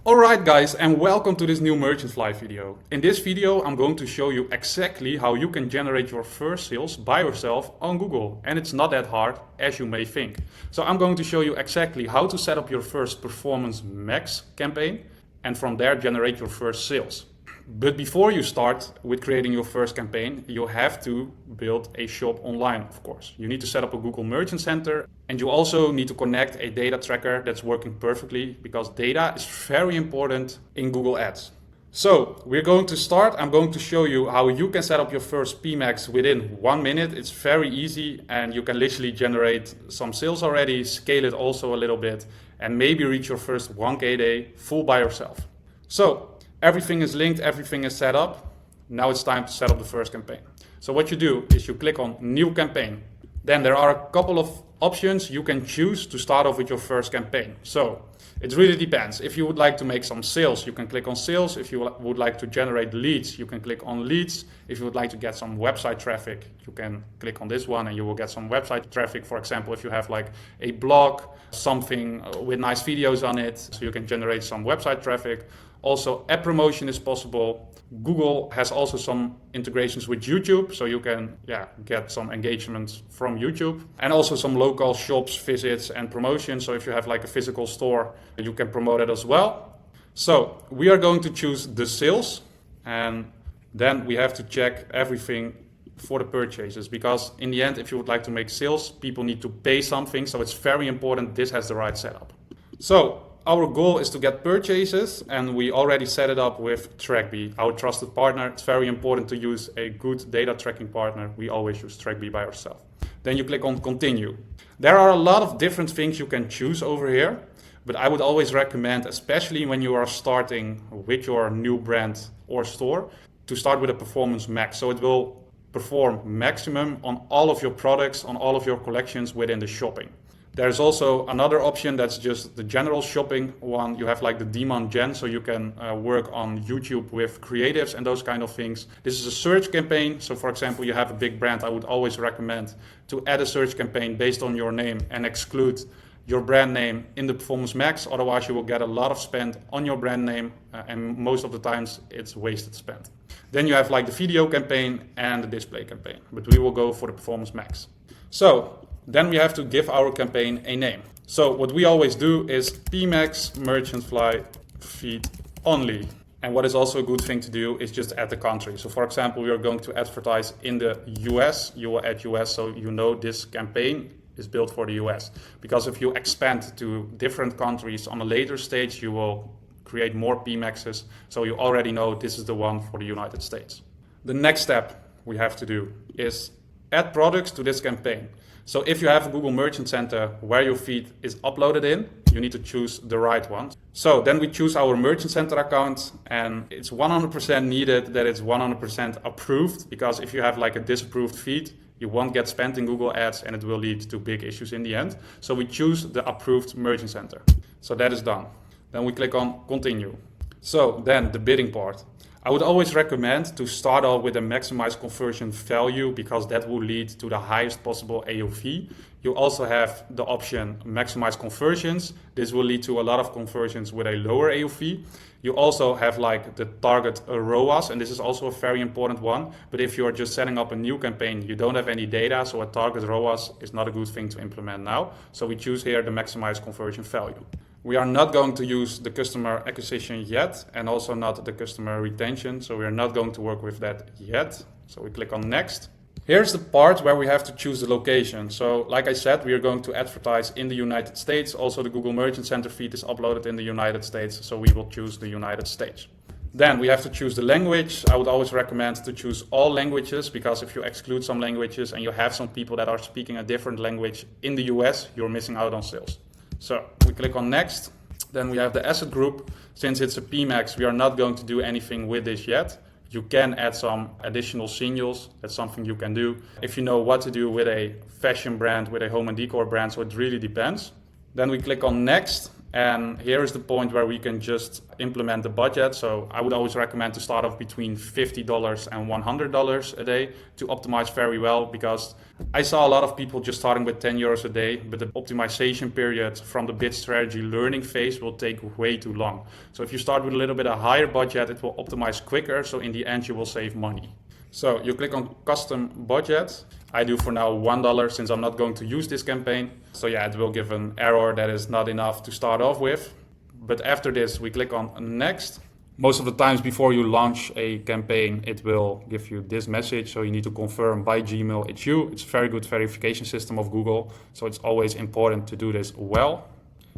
Alright guys, and welcome to this new Merchant Fly video. In this video I'm going to show you exactly how you can generate your first sales by yourself on Google. And it's not that hard as you may think. So I'm going to show you exactly how to set up your first Performance Max campaign and from there generate your first sales. But before you start with creating your first campaign, you have to build a shop online, of course. You need to set up a Google Merchant Center, and you also need to connect a data tracker that's working perfectly, because data is very important in Google Ads. So we're going to start. I'm going to show you how you can set up your first PMAX within 1 minute. It's very easy and you can literally generate some sales already, scale it also a little bit, and maybe reach your first 1K day full by yourself. So everything is linked, everything is set up. Now it's time to set up the first campaign. So what you do is you click on New Campaign. Then there are a couple of options you can choose to start off with your first campaign. So it really depends. If you would like to make some sales, you can click on Sales. If you would like to generate leads, you can click on Leads. If you would like to get some website traffic, you can click on this one and you will get some website traffic. For example, if you have like a blog, something with nice videos on it, so you can generate some website traffic. Also, app promotion is possible. Google has also some integrations with YouTube, so you can get some engagement from YouTube. And also some local shops, visits and promotions. So if you have like a physical store, you can promote it as well. So we are going to choose the sales, and then we have to check everything for the purchases, because in the end, if you would like to make sales, people need to pay something. So it's very important this has the right setup. So our goal is to get purchases, and we already set it up with TrackB, our trusted partner. It's very important to use a good data tracking partner. We always use TrackB by ourselves. Then you click on Continue. There are a lot of different things you can choose over here, but I would always recommend, especially when you are starting with your new brand or store, to start with a Performance Max. So it will perform maximum on all of your products, on all of your collections within the shopping. There's also another option that's just the general shopping one. You have like the demand gen, so you can work on YouTube with creatives and those kind of things. This is a search campaign. So for example, you have a big brand. I would always recommend to add a search campaign based on your name and exclude your brand name in the Performance Max. Otherwise, you will get a lot of spend on your brand name, and most of the times it's wasted spend. Then you have like the video campaign and the display campaign, but we will go for the Performance Max. So then we have to give our campaign a name. So what we always do is PMAX Merchant Fly feed only. And what is also a good thing to do is just add the country. So for example, we are going to advertise in the US. You will add US, so you know this campaign is built for the US. Because if you expand to different countries on a later stage, you will create more PMAXs. So you already know this is the one for the United States. The next step we have to do is add products to this campaign. So if you have a Google Merchant Center where your feed is uploaded in, you need to choose the right one. So then we choose our Merchant Center account, and it's 100% needed that it's 100% approved, because if you have like a disapproved feed, you won't get spent in Google Ads and it will lead to big issues in the end. So we choose the approved Merchant Center. So that is done. Then we click on Continue. So then the bidding part. I would always recommend to start off with a maximized conversion value, because that will lead to the highest possible AOV. You also have the option maximize conversions. This will lead to a lot of conversions with a lower AOV. You also have like the target ROAS, and this is also a very important one. But if you are just setting up a new campaign, you don't have any data, so a target ROAS is not a good thing to implement now. So we choose here the maximize conversion value. We are not going to use the customer acquisition yet, and also not the customer retention. So we are not going to work with that yet. So we click on Next. Here's the part where we have to choose the location. So like I said, we are going to advertise in the United States. Also the Google Merchant Center feed is uploaded in the United States. So we will choose the United States. Then we have to choose the language. I would always recommend to choose all languages, because if you exclude some languages and you have some people that are speaking a different language in the US, you're missing out on sales. So we click on Next. Then we have the asset group. Since it's a PMAX, we are not going to do anything with this yet. You can add some additional signals. That's something you can do if you know what to do with a fashion brand, with a home and decor brand. So it really depends. Then we click on Next. And here is the point where we can just implement the budget. So I would always recommend to start off between $50 and $100 a day to optimize very well, because I saw a lot of people just starting with 10 euros a day, but the optimization period from the bid strategy learning phase will take way too long. So if you start with a little bit of higher budget, it will optimize quicker. So in the end, you will save money. So you click on custom budget. I do for now $1 since I'm not going to use this campaign. So yeah, it will give an error that is not enough to start off with. But after this, we click on next. Most of the times before you launch a campaign, it will give you this message. So you need to confirm by Gmail it's you. It's a very good verification system of Google. So it's always important to do this well.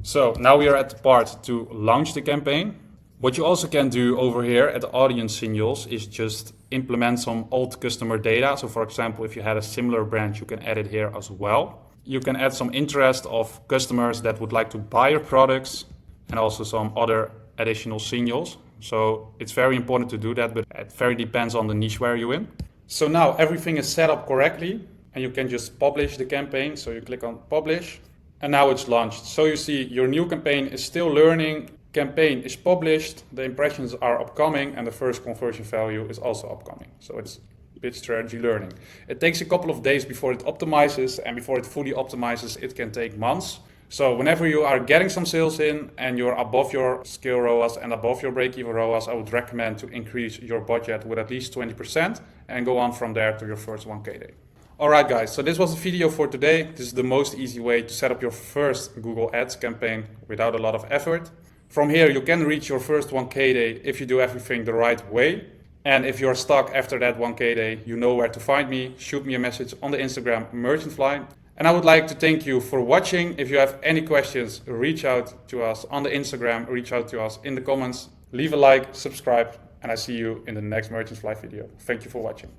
So now we are at the part to launch the campaign. What you also can do over here at the audience signals is just implement some old customer data. So for example, if you had a similar brand, you can add it here as well. You can add some interest of customers that would like to buy your products and also some other additional signals. So it's very important to do that, but it very depends on the niche where you're in. So now everything is set up correctly and you can just publish the campaign. So you click on publish and now it's launched. So you see your new campaign is still learning. Campaign is published, the impressions are upcoming, and the first conversion value is also upcoming. So it's bid strategy learning. It takes a couple of days before it optimizes, and before it fully optimizes, it can take months. So whenever you are getting some sales in and you're above your scale ROAS and above your break-even ROAS, I would recommend to increase your budget with at least 20% and go on from there to your first 1K day. Alright guys, so this was the video for today. This is the most easy way to set up your first Google Ads campaign without a lot of effort. From here, you can reach your first 1K day if you do everything the right way. And if you're stuck after that 1K day, you know where to find me. Shoot me a message on the Instagram Merchantfly. And I would like to thank you for watching. If you have any questions, reach out to us on the Instagram, reach out to us in the comments, leave a like, subscribe, and I see you in the next Merchantfly video. Thank you for watching.